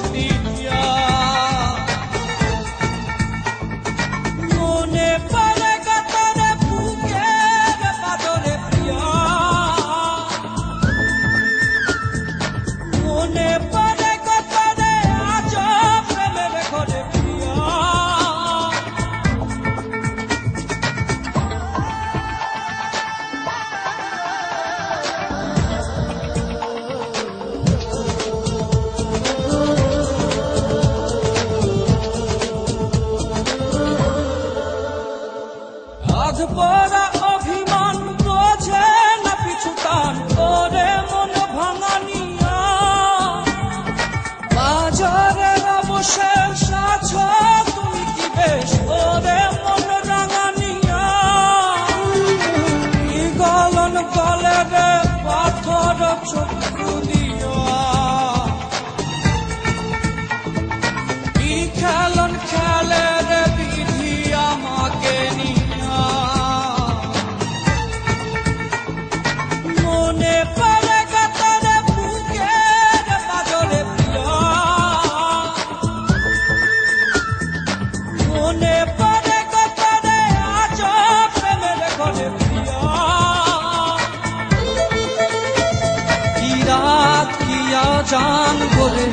দিয়া মনে পড়ে কাতরে বুকের পাদরে প্রিয়া মনে পড়ে কাতরে আজ প্রেমের ঘরে প্রিয়া পরা অভিমান বোঝে না পিছুটান করে মন ভাঙানিয়া বাজারের অবশেষ আছো তুমি কি বেশ ওরে মন রাঙানিয়া কি গলন গলে রে পাথর চক্ষু দিয়া কি খেলন খেলে রে বিধি আমাকে নিয়ে মনে পড়ে কাতরে বুকের পাদরে প্রিয়া মনে পড়ে কাতরে আজ প্রেমের ঘরে প্রিয়া কি রাত কি আজান ভরে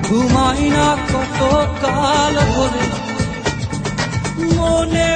ঘুমাই না কত কাল ধরে মনে